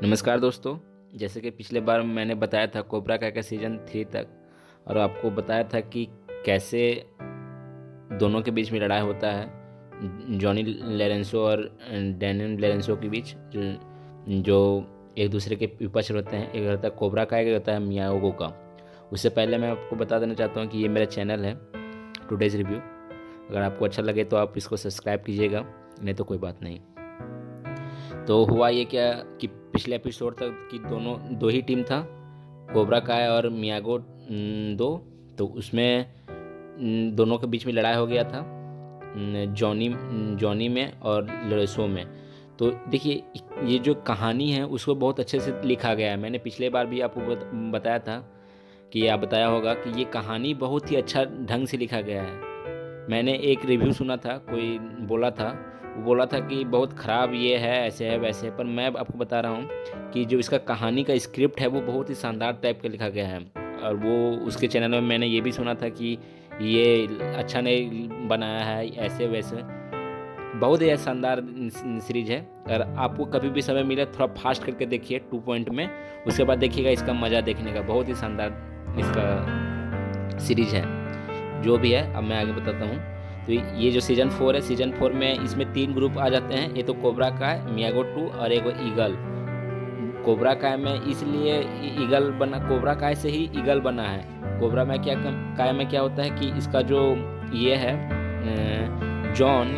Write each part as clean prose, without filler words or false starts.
नमस्कार दोस्तों। जैसे कि पिछले बार मैंने बताया था कोबरा kai का सीज़न 3 तक, और आपको बताया था कि कैसे दोनों के बीच में लड़ाई होता है, जॉनी लॉरेंसो और डैनियल लॉरेंसो के बीच, जो एक दूसरे के विपक्ष होते हैं। एक होता है कोबरा kai, एक होता है मियागो का। उससे पहले मैं आपको बता देना चाहता हूँ कि ये मेरा चैनल है टुडेज़ रिव्यू। अगर आपको अच्छा लगे तो आप इसको सब्सक्राइब कीजिएगा, नहीं तो कोई बात नहीं। तो हुआ ये क्या कि पिछले एपिसोड तक की दो ही टीम था, कोबरा काय और मियागो दो। तो उसमें दोनों के बीच में लड़ाई हो गया था, जॉनी में और लॉरेंसो में। तो देखिए, ये जो कहानी है उसको बहुत अच्छे से लिखा गया है। मैंने पिछले बार भी आपको बताया था कि आप बताया होगा कि ये कहानी बहुत ही अच्छा ढंग से लिखा गया है। मैंने एक रिव्यू सुना था, कोई वो बोला था कि बहुत ख़राब ये है, ऐसे है वैसे है, पर मैं आपको बता रहा हूँ कि जो इसका कहानी का स्क्रिप्ट है वो बहुत ही शानदार टाइप का लिखा गया है। और वो उसके चैनल में मैंने ये भी सुना था कि ये अच्छा नहीं बनाया है, ऐसे वैसे। बहुत ही शानदार सीरीज है। अगर आपको कभी भी समय मिले थोड़ा फास्ट करके देखिए 2 पॉइंट में, उसके बाद देखिएगा इसका मज़ा देखने का। बहुत ही शानदार इसका सीरीज है। जो भी है अब मैं आगे बताता हूँ। तो ये जो सीज़न 4 है, सीज़न 4 में इसमें 3 ग्रुप आ जाते हैं। ये तो कोबरा काय, मियागो 2 और एक ईगल। कोबरा काय में इसलिए ईगल बना, कोबरा काय से ही ईगल बना है। कोबरा में काय में क्या होता है कि इसका जो ये है जॉन,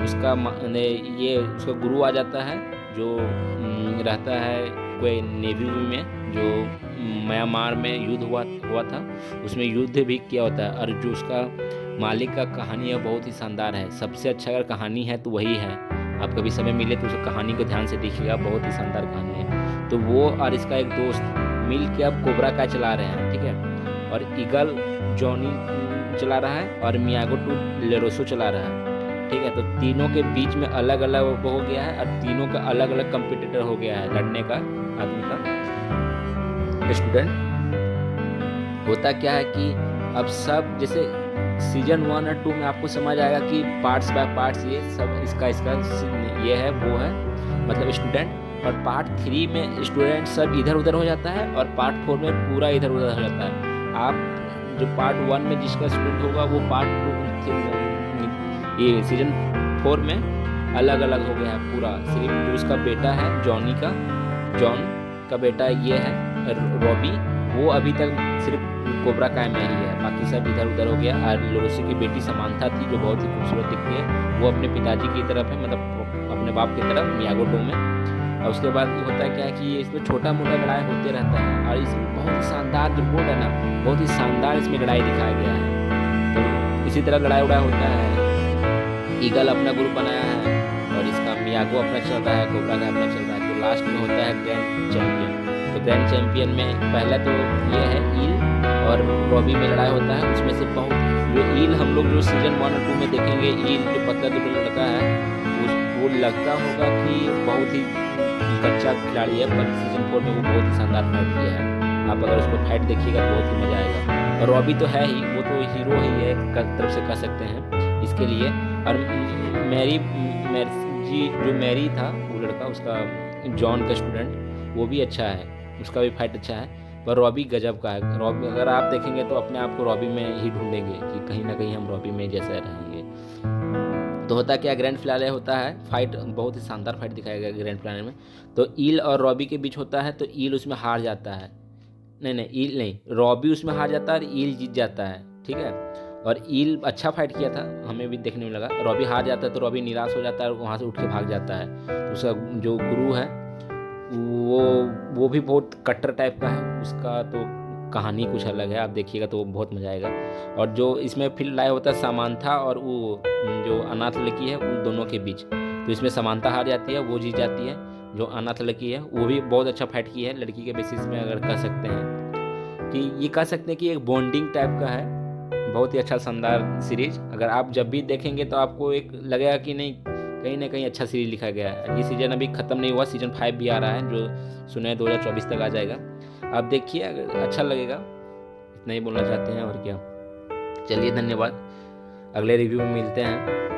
उसका गुरु आ जाता है, जो रहता है कोई नेवी में, जो म्यांमार में युद्ध हुआ था, उसमें युद्ध भी किया होता है। और जो उसका मालिक का कहानी है बहुत ही शानदार है। सबसे अच्छा अगर कहानी है तो वही है। आप कभी समय मिले तो उस कहानी को ध्यान से देखिएगा, बहुत ही शानदार कहानी है। तो वो और इसका एक दोस्त मिल के अब कोबरा काय चला रहे हैं, ठीक है। और ईगल जॉनी चला रहा है और मियागो 2 लॉरेंसो चला रहा है, ठीक है। तो तीनों के बीच में अलग अलग हो गया है, और तीनों का अलग अलग कंपटीटर हो गया है लड़ने का आदमी का स्टूडेंट। होता क्या है कि अब सब जैसे सीजन 1 और 2 में आपको समझ आएगा कि पार्ट्स बाय पार्ट्स ये सब इसका ये है वो है, मतलब स्टूडेंट। और पार्ट 3 में स्टूडेंट सब इधर उधर हो जाता है, और पार्ट 4 में पूरा इधर उधर हो जाता है। आप जो पार्ट 1 में जिसका स्टूडेंट होगा वो पार्ट 2 ये सीजन 4 में अलग अलग हो गया है पूरा। सिर्फ जो उसका बेटा है जॉन का बेटा ये है रॉबी, वो अभी तक सिर्फ कोबरा काय में ही है, बाकी सब इधर उधर हो गया। और लॉरेंसो की बेटी समांथा थी, जो बहुत ही खूबसूरत दिखती है, वो अपने पिताजी की तरफ है, मतलब अपने बाप की तरफ मियागो 2 में। और उसके बाद होता है क्या है कि इसमें छोटा मोटा लड़ाई होते रहता है, और इसमें बहुत ही शानदार जो बोर्ड है ना, बहुत ही शानदार इसमें लड़ाई दिखाया गया है। तो इसी तरह लड़ाई होता है। ईगल अपना ग्रुप बनाया है, और इसका मियागो अपना चल रहा है, कोबरा काय अपना चल रहा है। तो लास्ट में होता है ग्रैंड चैंपियन। तो ग्रैंड चैंपियन में पहला तो ये है ईल और रॉबी में लड़ाई होता है। उसमें से बहुत जो ईल हम लोग जो सीजन 1 और 2 में देखेंगे, ईल जो पतला दुबला लड़का है, वो लगता होगा कि बहुत ही कच्चा खिलाड़ी है, पर सीजन 4 में वो बहुत ही शानदार फाइट किया है। आप अगर उसको फाइट देखिएगा तो बहुत ही मजा आएगा। और रॉबी तो है ही, वो तो हीरो ही है एक तरफ से कह सकते हैं इसके लिए। और मैरी था वो लड़का, उसका जॉन का स्टूडेंट, वो भी अच्छा है, उसका भी फाइट अच्छा है। पर रॉबी गजब का है। रॉबी अगर आप देखेंगे तो अपने आप को रॉबी में ही ढूंढेंगे कि कहीं ना कहीं हम रॉबी में जैसे रहेंगे। तो होता क्या, ग्रैंड फिनाले होता है, फाइट बहुत ही शानदार फाइट दिखाया गया ग्रैंड फिनाले में। तो ईल और रॉबी के बीच होता है, तो ईल उसमें हार जाता है। ईल नहीं, रॉबी उसमें हार जाता है और ईल जीत जाता है, ठीक है। और ईल अच्छा फाइट किया था, हमें भी देखने में लगा। रॉबी हार जाता है तो रॉबी निराश हो जाता है और वहाँ से उठ के भाग जाता है। तो उसका जो गुरु है वो भी बहुत कट्टर टाइप का है, उसका तो कहानी कुछ अलग है, आप देखिएगा तो बहुत मजा आएगा। और जो इसमें फिर लड़ाई होता है समांथा और वो जो अनाथ लड़की है, उन दोनों के बीच। तो इसमें समांथा हार जाती है, वो जीत जाती है। जो अनाथ लड़की है वो भी बहुत अच्छा फाइट की है, लड़की के बेसिस में अगर कह सकते हैं कि ये कह सकते हैं कि एक बॉन्डिंग टाइप का है। बहुत ही अच्छा शानदार सीरीज, अगर आप जब भी देखेंगे तो आपको एक लगेगा कि नहीं, कहीं ना कहीं अच्छा सीरीज लिखा गया है। ये सीजन अभी ख़त्म नहीं हुआ, सीजन 5 भी आ रहा है, जो सुना है 2024 तक आ जाएगा। आप देखिए, अगर अच्छा लगेगा। इतना ही बोलना चाहते हैं, और क्या। चलिए, धन्यवाद। अगले रिव्यू में मिलते हैं।